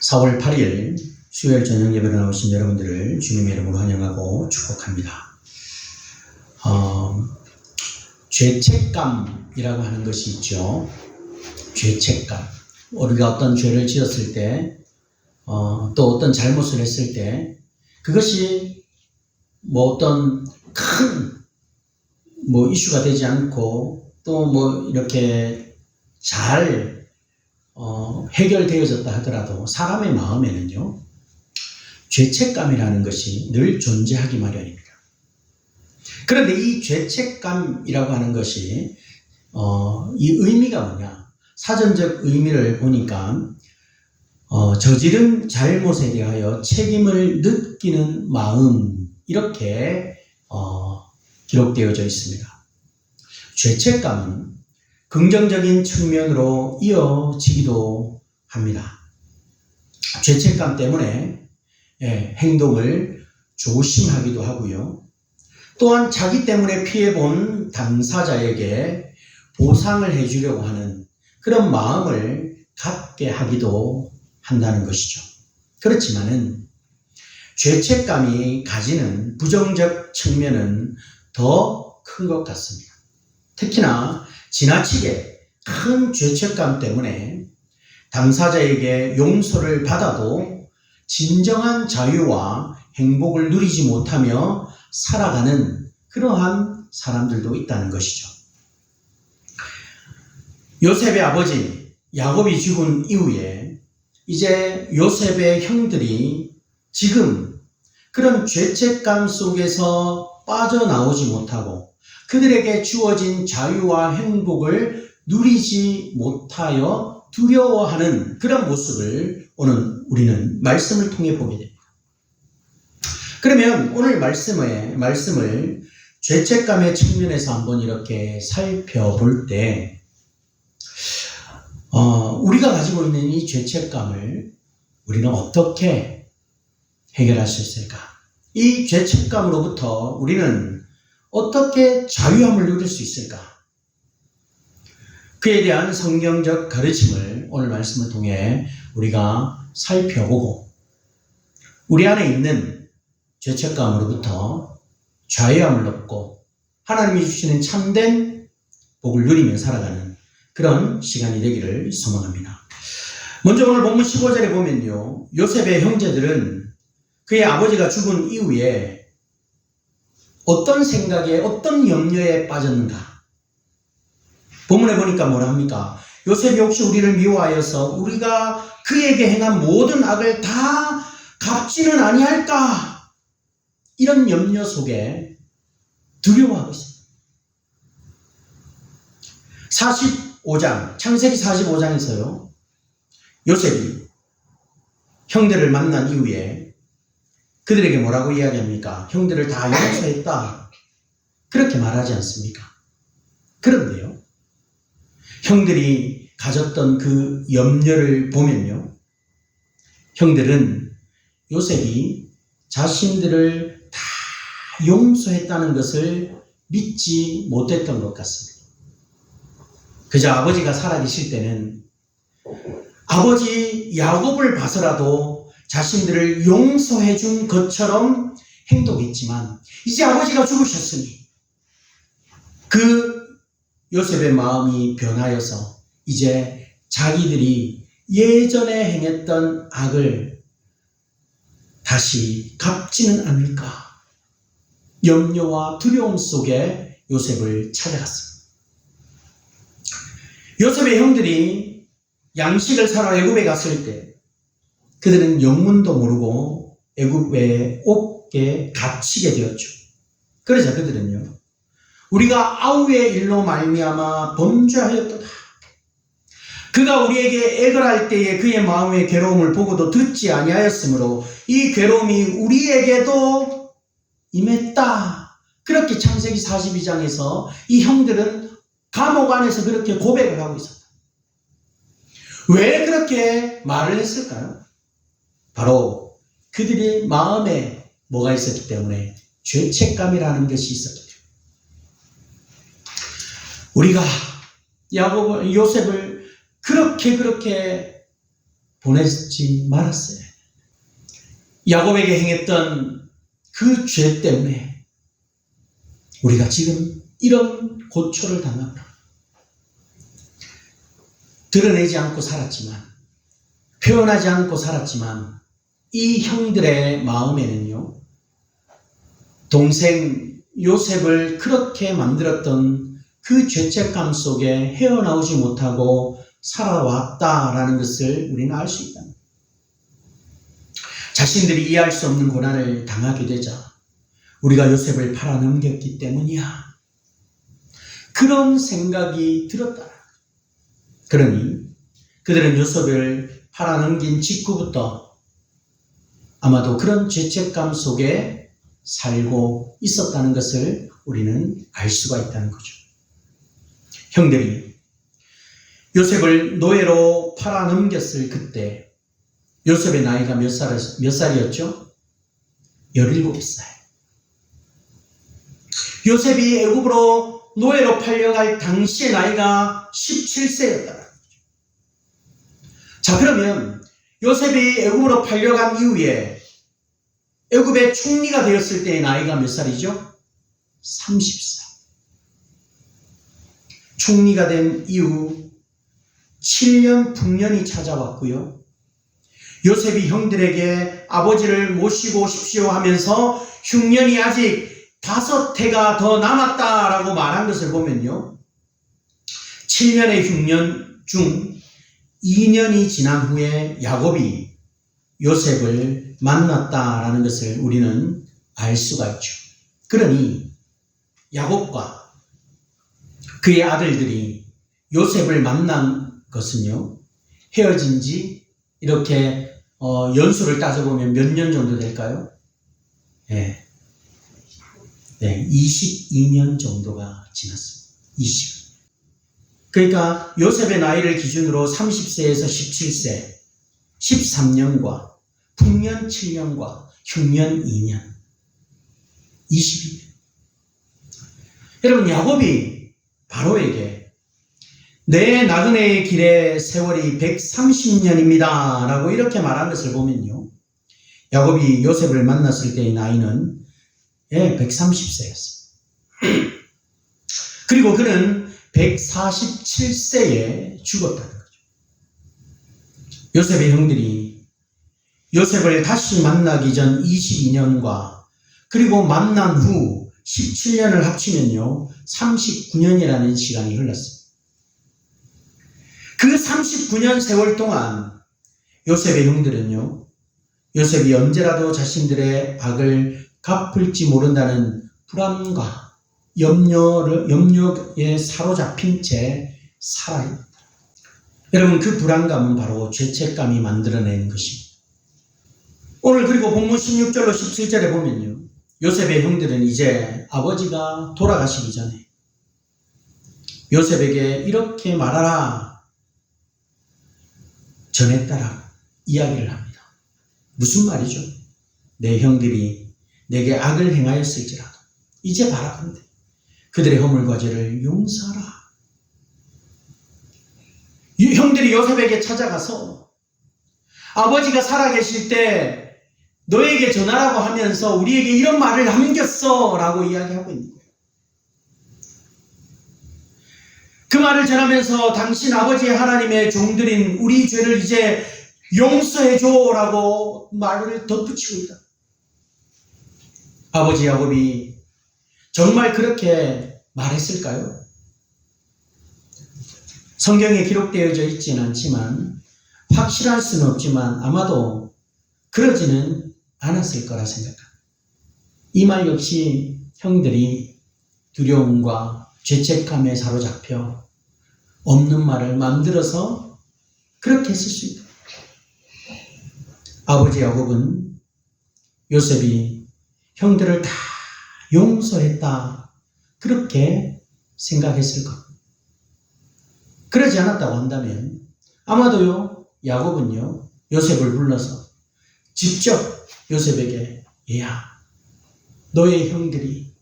4월 8일 수요일 저녁 예배로 나오신 여러분들을 주님의 이름으로 환영하고 축복합니다. 죄책감이라고 하는 것이 있죠. 죄책감. 우리가 어떤 죄를 지었을 때, 또 어떤 잘못을 했을 때, 그것이 어떤 큰 이슈가 되지 않고 또 이렇게 잘 해결되어졌다 하더라도 사람의 마음에는요, 죄책감이라는 것이 늘 존재하기 마련입니다. 그런데 이 죄책감이라고 하는 것이 이 의미가 뭐냐? 사전적 의미를 보니까 저지른 잘못에 대하여 책임을 느끼는 마음, 이렇게 기록되어져 있습니다. 죄책감은 긍정적인 측면으로 이어지기도 합니다. 죄책감 때문에 행동을 조심하기도 하고요. 또한 자기 때문에 피해본 당사자에게 보상을 해주려고 하는 그런 마음을 갖게 하기도 한다는 것이죠. 그렇지만은 죄책감이 가지는 부정적 측면은 더 큰 것 같습니다. 특히나 지나치게 큰 죄책감 때문에 당사자에게 용서를 받아도 진정한 자유와 행복을 누리지 못하며 살아가는 그러한 사람들도 있다는 것이죠. 요셉의 아버지 야곱이 죽은 이후에 이제 요셉의 형들이 지금 그런 죄책감 속에서 빠져나오지 못하고 그들에게 주어진 자유와 행복을 누리지 못하여 두려워하는 그런 모습을 오늘 우리는 말씀을 통해 보게 됩니다. 그러면 오늘 말씀을 죄책감의 측면에서 한번 이렇게 살펴볼 때 우리가 가지고 있는 이 죄책감을 우리는 어떻게 해결할 수 있을까? 이 죄책감으로부터 우리는 어떻게 자유함을 누릴 수 있을까? 그에 대한 성경적 가르침을 오늘 말씀을 통해 우리가 살펴보고 우리 안에 있는 죄책감으로부터 자유함을 얻고 하나님이 주시는 참된 복을 누리며 살아가는 그런 시간이 되기를 소망합니다. 먼저 오늘 본문 15절에 보면요, 요셉의 형제들은 그의 아버지가 죽은 이후에 어떤 생각에 어떤 염려에 빠졌는가? 본문에 보니까 뭐라 합니까? 요셉이 혹시 우리를 미워하여서 우리가 그에게 행한 모든 악을 다 갚지는 아니할까? 이런 염려 속에 두려워하고 있습니다. 45장, 창세기 45장에서요, 요셉이 형들을 만난 이후에 그들에게 뭐라고 이야기합니까? 형들을 다 용서했다. 그렇게 말하지 않습니까? 그런데요, 형들이 가졌던 그 염려를 보면요, 형들은 요셉이 자신들을 다 용서했다는 것을 믿지 못했던 것 같습니다. 그저 아버지가 살아계실 때는 아버지 야곱을 봐서라도 자신들을 용서해 준 것처럼 행동했지만 이제 아버지가 죽으셨으니 그 요셉의 마음이 변하여서 이제 자기들이 예전에 행했던 악을 다시 갚지는 않을까 염려와 두려움 속에 요셉을 찾아갔습니다. 요셉의 형들이 양식을 사러 애굽에 갔을 때 그들은 영문도 모르고 애굽의 옥에 갇히게 되었죠. 그래서 그들은요, 우리가 아우의 일로 말미암아 범죄하였도다. 그가 우리에게 애걸할 때에 그의 마음의 괴로움을 보고도 듣지 아니하였으므로 이 괴로움이 우리에게도 임했다. 그렇게 창세기 42장에서 이 형들은 감옥 안에서 그렇게 고백을 하고 있었다. 왜 그렇게 말을 했을까요? 바로 그들의 마음에 뭐가 있었기 때문에 죄책감이라는 것이 있었기 때문에 우리가 요셉을 그렇게 보내지 말았어요. 야곱에게 행했던 그 죄 때문에 우리가 지금 이런 고초를 당합니다. 드러내지 않고 살았지만, 표현하지 않고 살았지만, 이 형들의 마음에는요, 동생 요셉을 그렇게 만들었던 그 죄책감 속에 헤어나오지 못하고 살아왔다라는 것을 우리는 알 수 있다. 자신들이 이해할 수 없는 고난을 당하게 되자 우리가 요셉을 팔아넘겼기 때문이야. 그런 생각이 들었다. 그러니 그들은 요셉을 팔아넘긴 직후부터 아마도 그런 죄책감 속에 살고 있었다는 것을 우리는 알 수가 있다는 거죠. 형들이 요셉을 노예로 팔아넘겼을 그때 요셉의 나이가 몇 살이었죠? 17살. 요셉이 애굽으로 노예로 팔려갈 당시의 나이가 17세였다. 자, 그러면 요셉이 애굽으로 팔려간 이후에 애굽의 총리가 되었을 때의 나이가 몇 살이죠? 30살. 총리가 된 이후 7년 풍년이 찾아왔고요. 요셉이 형들에게 아버지를 모시고 오십시오 하면서 흉년이 아직 5해가 더 남았다라고 말한 것을 보면요. 7년의 흉년 중 2년이 지난 후에 야곱이 요셉을 만났다라는 것을 우리는 알 수가 있죠. 그러니 야곱과 그의 아들들이 요셉을 만난 것은요, 헤어진 지 이렇게 연수를 따져보면 몇 년 정도 될까요? 네, 22년 정도가 지났습니다. 20. 그러니까 요셉의 나이를 기준으로 30세에서 17세, 13년과 풍년 7년과 흉년 2년, 22년. 여러분, 야곱이 바로에게 내 나그네의 길의 세월이 130년입니다 라고 이렇게 말한 것을 보면요, 야곱이 요셉을 만났을 때의 나이는 130세였어요. 그리고 그는 147세에 죽었다는 거죠. 요셉의 형들이 요셉을 다시 만나기 전 22년과 그리고 만난 후 17년을 합치면요 39년이라는 시간이 흘렀습니다. 그 39년 세월 동안 요셉의 형들은요, 요셉이 언제라도 자신들의 악을 갚을지 모른다는 불안과 염려에 사로잡힌 채 살아있다. 여러분, 그 불안감은 바로 죄책감이 만들어내는 것입니다. 오늘 그리고 본문 16절로 17절에 보면요, 요셉의 형들은 이제 아버지가 돌아가시기 전에 요셉에게 이렇게 말하라 전했다라고 이야기를 합니다. 무슨 말이죠? 내 형들이 내게 악을 행하였을지라도 이제 바라건대 그들의 허물과 죄를 용서하라. 이 형들이 요셉에게 찾아가서 아버지가 살아계실 때 너에게 전하라고 하면서 우리에게 이런 말을 남겼어 라고 이야기하고 있는 거예요. 그 말을 전하면서 당신 아버지의 하나님의 종들인 우리 죄를 이제 용서해줘 라고 말을 덧붙이고 있다. 아버지 야곱이 정말 그렇게 말했을까요? 성경에 기록되어져 있지는 않지만 확실할 수는 없지만 아마도 그러지는 않았을 거라 생각합니다. 이 말 역시 형들이 두려움과 죄책감에 사로잡혀 없는 말을 만들어서 그렇게 했을 수 있다. 아버지 야곱은 요셉이 형들을 다 용서했다 그렇게 생각했을 겁니다. 그러지 않았다고 한다면 아마도요 야곱은요 요셉을 불러서 직접 요셉에게 얘야 너의 형들이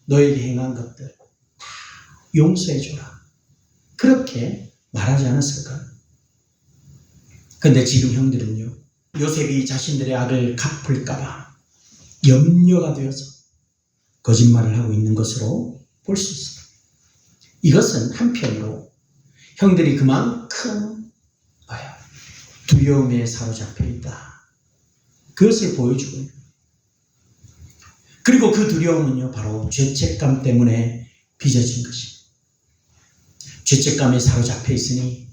너에게 행한 것들 다 용서해줘라 그렇게 말하지 않았을까? 근데 지금 형들은요, 요셉이 자신들의 악을 갚을까봐 염려가 되어서 거짓말을 하고 있는 것으로 볼 수 있습니다. 이것은 한편으로 형들이 그만큼 두려움에 사로잡혀 있다, 그것을 보여주고 있는. 그리고 그 두려움은요, 바로 죄책감 때문에 빚어진 것입니다. 죄책감에 사로잡혀 있으니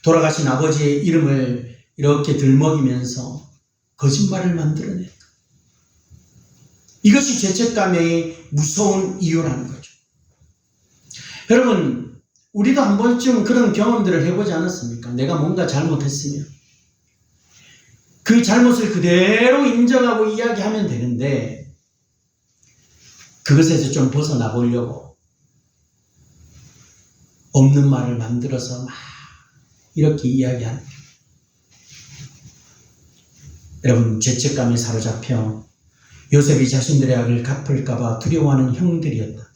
돌아가신 아버지의 이름을 이렇게 들먹이면서 거짓말을 만들어낸다. 이것이 죄책감의 무서운 이유라는 거죠. 여러분, 우리도 한 번쯤 그런 경험들을 해보지 않았습니까? 내가 뭔가 잘못했으면 그 잘못을 그대로 인정하고 이야기하면 되는데, 그것에서 좀 벗어나 보려고 없는 말을 만들어서 막 이렇게 이야기하는 거예요. 여러분, 죄책감에 사로잡혀 요셉이 자신들의 악을 갚을까봐 두려워하는 형들이었다.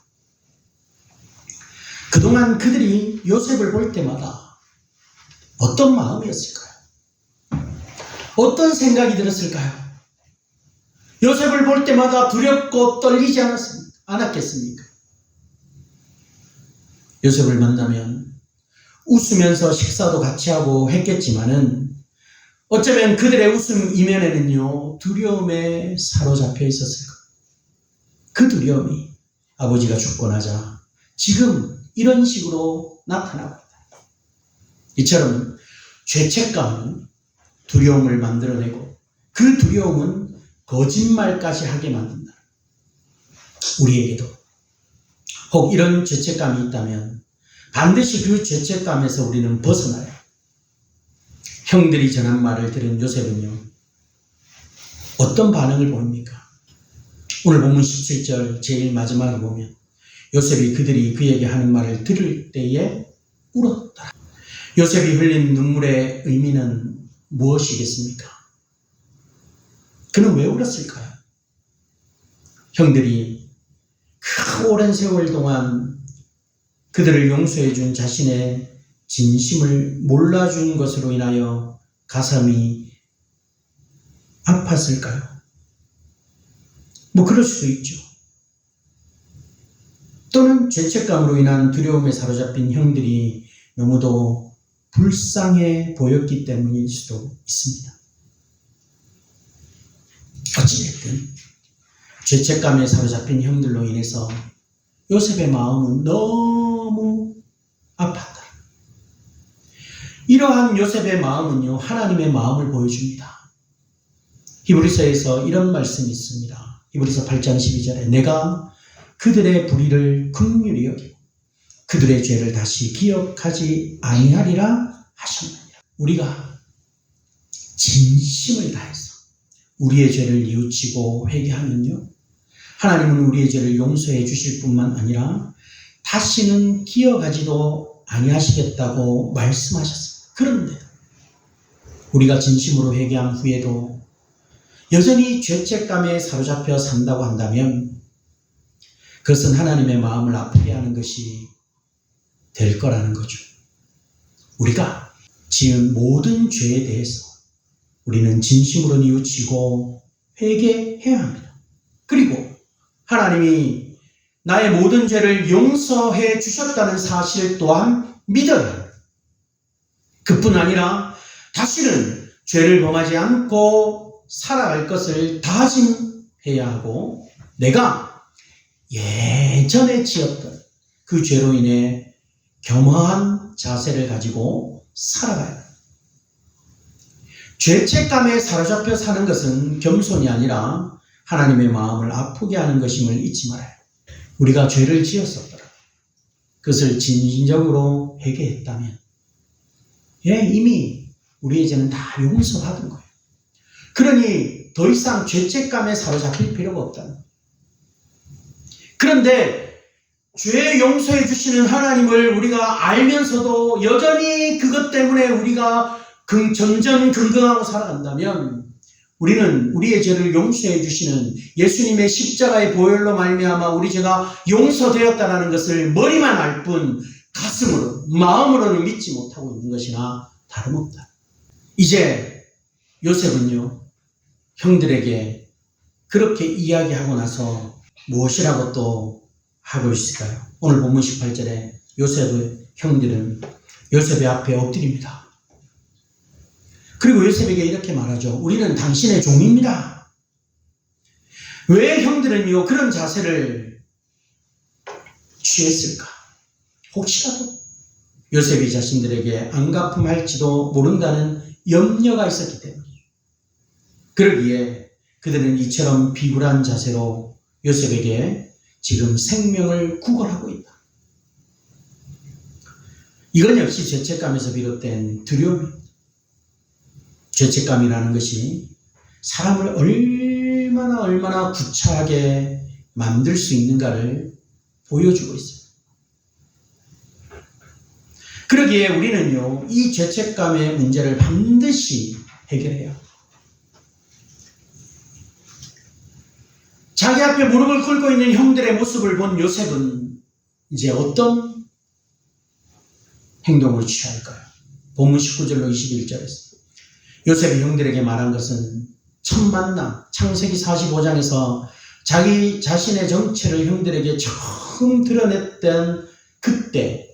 그동안 그들이 요셉을 볼 때마다 어떤 마음이었을까요? 어떤 생각이 들었을까요? 요셉을 볼 때마다 두렵고 떨리지 않았겠습니까? 요셉을 만나면 웃으면서 식사도 같이 하고 했겠지만은, 어쩌면 그들의 웃음 이면에는요, 두려움에 사로잡혀 있었을 거예요. 그 두려움이 아버지가 죽고 나자 지금 이런 식으로 나타나고 있다. 이처럼 죄책감은 두려움을 만들어내고, 그 두려움은 거짓말까지 하게 만든다. 우리에게도 혹 이런 죄책감이 있다면 반드시 그 죄책감에서 우리는 벗어나야 해요. 형들이 전한 말을 들은 요셉은요, 어떤 반응을 보입니까? 오늘 본문 17절 제일 마지막에 보면 요셉이 그들이 그에게 하는 말을 들을 때에 울었다. 요셉이 흘린 눈물의 의미는 무엇이겠습니까? 그는 왜 울었을까요? 형들이 그 오랜 세월 동안 그들을 용서해 준 자신의 진심을 몰라준 것으로 인하여 가슴이 아팠을까요? 뭐 그럴 수도 있죠. 또는 죄책감으로 인한 두려움에 사로잡힌 형들이 너무도 불쌍해 보였기 때문일 수도 있습니다. 어찌됐든 죄책감에 사로잡힌 형들로 인해서 요셉의 마음은 너무 아팠다. 이러한 요셉의 마음은요, 하나님의 마음을 보여줍니다. 히브리서에서 이런 말씀이 있습니다. 히브리서 8장 12절에 내가 그들의 불의를 긍휼히 여기고 그들의 죄를 다시 기억하지 아니하리라 하셨느니라. 우리가 진심을 다해서 우리의 죄를 뉘우치고 회개하면요, 하나님은 우리의 죄를 용서해 주실 뿐만 아니라 다시는 기억하지도 아니하시겠다고 말씀하셨습니다. 그런데 우리가 진심으로 회개한 후에도 여전히 죄책감에 사로잡혀 산다고 한다면 그것은 하나님의 마음을 아프게 하는 것이 될 거라는 거죠. 우리가 지은 모든 죄에 대해서 우리는 진심으로 뉘우치고 회개해야 합니다. 그리고 하나님이 나의 모든 죄를 용서해 주셨다는 사실 또한 믿어야 합니다. 그뿐 아니라 다시는 죄를 범하지 않고 살아갈 것을 다짐해야 하고, 내가 예전에 지었던 그 죄로 인해 겸허한 자세를 가지고 살아가야 합니다. 죄책감에 사로잡혀 사는 것은 겸손이 아니라 하나님의 마음을 아프게 하는 것임을 잊지 말아요. 우리가 죄를 지었었더라, 그것을 진정으로 회개했다면 이미 우리의 죄는 다 용서받은 거예요. 그러니 더 이상 죄책감에 사로잡힐 필요가 없다는 거예요. 그런데 죄 용서해 주시는 하나님을 우리가 알면서도 여전히 그것 때문에 우리가 전전긍긍하고 살아간다면 우리는 우리의 죄를 용서해 주시는 예수님의 십자가의 보혈로 말미암아 우리 죄가 용서되었다는 것을 머리만 알 뿐 가슴으로, 마음으로는 믿지 못하고 있는 것이나 다름없다. 이제 요셉은요, 형들에게 그렇게 이야기하고 나서 무엇이라고 또 하고 있을까요? 오늘 본문 18절에 요셉의 형들은 요셉의 앞에 엎드립니다. 그리고 요셉에게 이렇게 말하죠. 우리는 당신의 종입니다. 왜 형들은요 그런 자세를 취했을까? 혹시라도 요셉이 자신들에게 안갚음할지도 모른다는 염려가 있었기 때문이에요. 그러기에 그들은 이처럼 비굴한 자세로 요셉에게 지금 생명을 구걸하고 있다. 이건 역시 죄책감에서 비롯된 두려움입니다. 죄책감이라는 것이 사람을 얼마나 구차하게 만들 수 있는가를 보여주고 있어요. 그러기에 우리는요, 이 죄책감의 문제를 반드시 해결해야 합니다. 자기 앞에 무릎을 꿇고 있는 형들의 모습을 본 요셉은 이제 어떤 행동을 취할까요? 본문 19절로 21절에서 요셉이 형들에게 말한 것은 첫 만남, 창세기 45장에서 자기 자신의 정체를 형들에게 처음 드러냈던 그때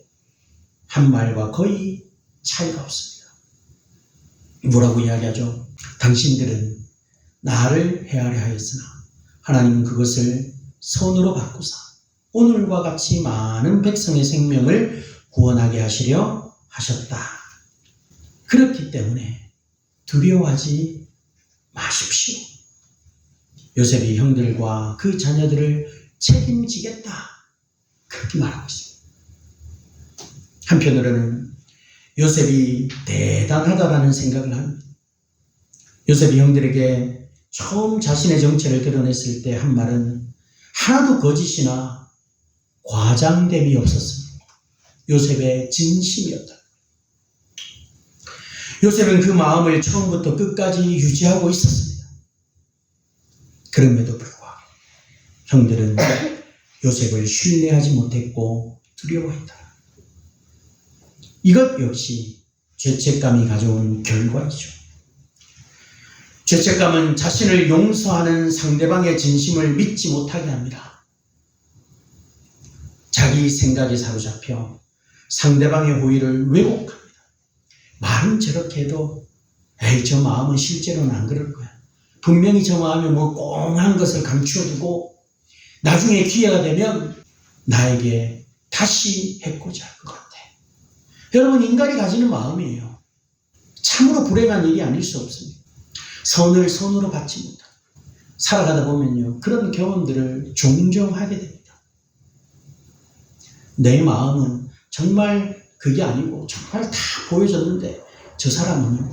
한 말과 거의 차이가 없습니다. 뭐라고 이야기하죠? 당신들은 나를 헤아려 하였으나 하나님은 그것을 선으로 바꾸사 오늘과 같이 많은 백성의 생명을 구원하게 하시려 하셨다. 그렇기 때문에 두려워하지 마십시오. 요셉이 형들과 그 자녀들을 책임지겠다. 그렇게 말하고 있습니다. 한편으로는 요셉이 대단하다라는 생각을 합니다. 요셉이 형들에게 처음 자신의 정체를 드러냈을 때 한 말은 하나도 거짓이나 과장됨이 없었습니다. 요셉의 진심이었다. 요셉은 그 마음을 처음부터 끝까지 유지하고 있었습니다. 그럼에도 불구하고 형들은 요셉을 신뢰하지 못했고 두려워했다. 이것 역시 죄책감이 가져온 결과이죠. 죄책감은 자신을 용서하는 상대방의 진심을 믿지 못하게 합니다. 자기 생각에 사로잡혀 상대방의 호의를 왜곡합니다. 말은 저렇게 해도 에이 저 마음은 실제로는 안 그럴 거야. 분명히 저 마음에 뭐 꽁한 것을 감추어두고 나중에 기회가 되면 나에게 다시 해코지 할 것 같아. 여러분, 인간이 가지는 마음이에요. 참으로 불행한 일이 아닐 수 없습니다. 선을 선으로 받지 못하고 살아가다 보면요, 그런 경험들을 종종 하게 됩니다. 내 마음은 정말 그게 아니고 정말 다 보여줬는데 저 사람은요,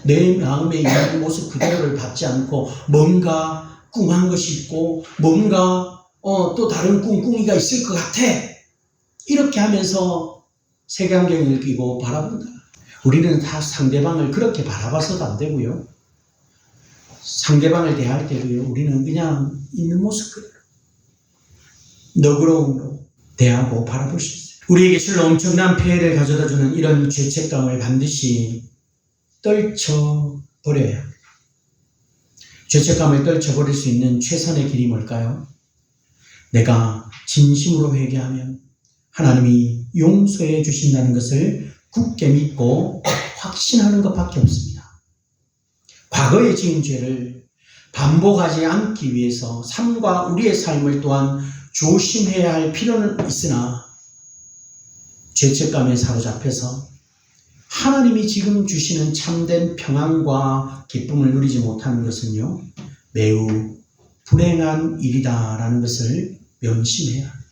내 마음에 있는 모습 그대로를 받지 않고 뭔가 꿍한 것이 있고 뭔가 또 다른 꿍꿍이가 있을 것 같아. 이렇게 하면서 색안경을 끼고 바라본다. 우리는 다 상대방을 그렇게 바라봐서도 안 되고요. 상대방을 대할 때도요, 우리는 그냥 있는 모습 그대로 너그러움으로 대하고 바라볼 수 있어요. 우리에게 실로 엄청난 폐해를 가져다주는 이런 죄책감을 반드시 떨쳐버려야 합니다. 죄책감을 떨쳐버릴 수 있는 최선의 길이 뭘까요? 내가 진심으로 회개하면 하나님이 용서해 주신다는 것을 굳게 믿고 확신하는 것밖에 없습니다. 과거에 지은 죄를 반복하지 않기 위해서 삶과 우리의 삶을 또한 조심해야 할 필요는 있으나 죄책감에 사로잡혀서 하나님이 지금 주시는 참된 평안과 기쁨을 누리지 못하는 것은요, 매우 불행한 일이다라는 것을 명심해야 합니다.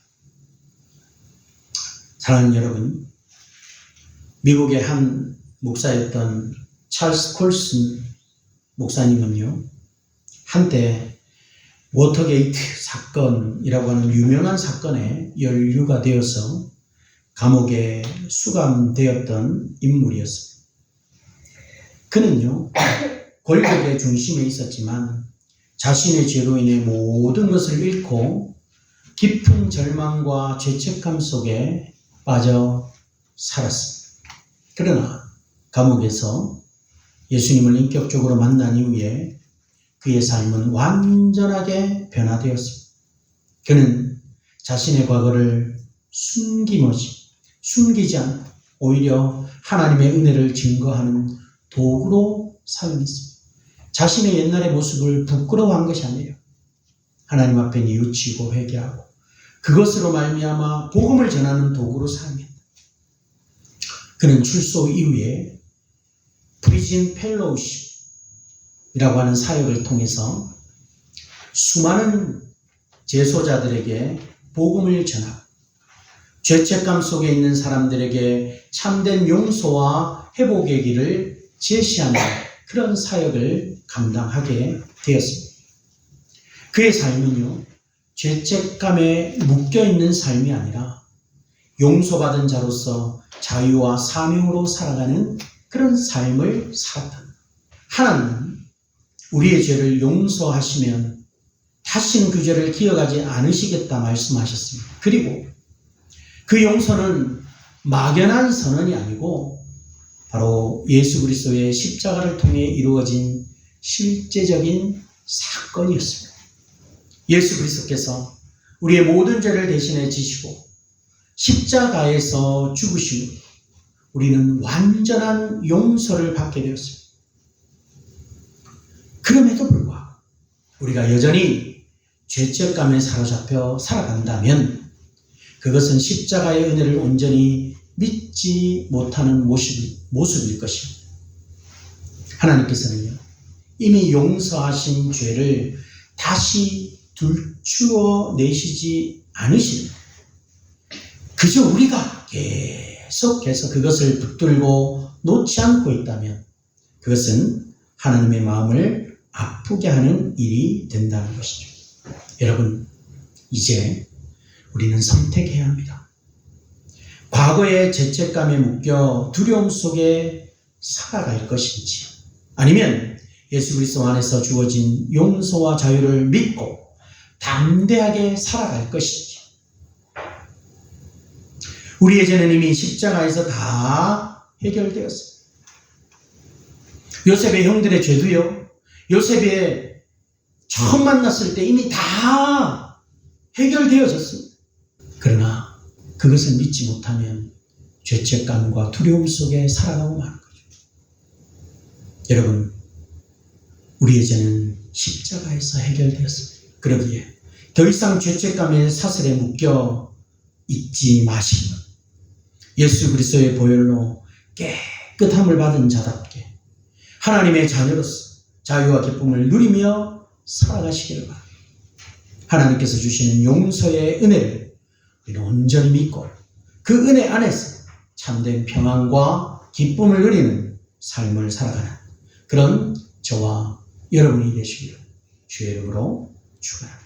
사랑하는 여러분, 미국의 한 목사였던 찰스 콜슨 목사님은요, 한때 워터게이트 사건이라고 하는 유명한 사건에 연루가 되어서 감옥에 수감되었던 인물이었습니다. 그는요, 권력의 중심에 있었지만 자신의 죄로 인해 모든 것을 잃고 깊은 절망과 죄책감 속에 빠져 살았습니다. 그러나 감옥에서 예수님을 인격적으로 만난 이후에 그의 삶은 완전하게 변화되었습니다. 그는 자신의 과거를 숨기지 않고 오히려 하나님의 은혜를 증거하는 도구로 사용했습니다. 자신의 옛날의 모습을 부끄러워한 것이 아니에요. 하나님 앞에 뉘우치고 회개하고 그것으로 말미암아 복음을 전하는 도구로 사용했다. 그는 출소 이후에 프리즌 펠로우십이라고 하는 사역을 통해서 수많은 재소자들에게 복음을 전하고 죄책감 속에 있는 사람들에게 참된 용서와 회복의 길을 제시하는 그런 사역을 감당하게 되었습니다. 그의 삶은요, 죄책감에 묶여있는 삶이 아니라 용서받은 자로서 자유와 사명으로 살아가는 그런 삶을 살았다. 하나님은 우리의 죄를 용서하시면 다시는 그 죄를 기억하지 않으시겠다 말씀하셨습니다. 그리고 그 용서는 막연한 선언이 아니고 바로 예수 그리스도의 십자가를 통해 이루어진 실제적인 사건이었습니다. 예수 그리스도께서 우리의 모든 죄를 대신해 지시고 십자가에서 죽으심으로 우리는 완전한 용서를 받게 되었습니다. 그럼에도 불구하고 우리가 여전히 죄책감에 사로잡혀 살아간다면 그것은 십자가의 은혜를 온전히 믿지 못하는 모습일 것입니다. 하나님께서는요, 이미 용서하신 죄를 다시 들추어 내시지 않으십니다. 그저 우리가 계속해서 그것을 붙들고 놓지 않고 있다면 그것은 하나님의 마음을 아프게 하는 일이 된다는 것이죠. 여러분, 이제 우리는 선택해야 합니다. 과거의 죄책감에 묶여 두려움 속에 살아갈 것인지 아니면 예수 그리스도 안에서 주어진 용서와 자유를 믿고 담대하게 살아갈 것인지. 우리의 죄는 이미 십자가에서 다 해결되었습니다. 요셉의 형들의 죄도요, 요셉이 처음 만났을 때 이미 다 해결되어졌습니다. 그러나 그것을 믿지 못하면 죄책감과 두려움 속에 살아가고 마는 거죠. 여러분, 우리의 죄는 십자가에서 해결되었습니다. 그러기에 더 이상 죄책감의 사슬에 묶여 있지 마시고 예수 그리스도의 보혈로 깨끗함을 받은 자답게 하나님의 자녀로서 자유와 기쁨을 누리며 살아가시기를 바랍니다. 하나님께서 주시는 용서의 은혜를 우리는 온전히 믿고 그 은혜 안에서 참된 평안과 기쁨을 누리는 삶을 살아가는 그런 저와 여러분이 되시기를 주의 이름으로 축원합니다.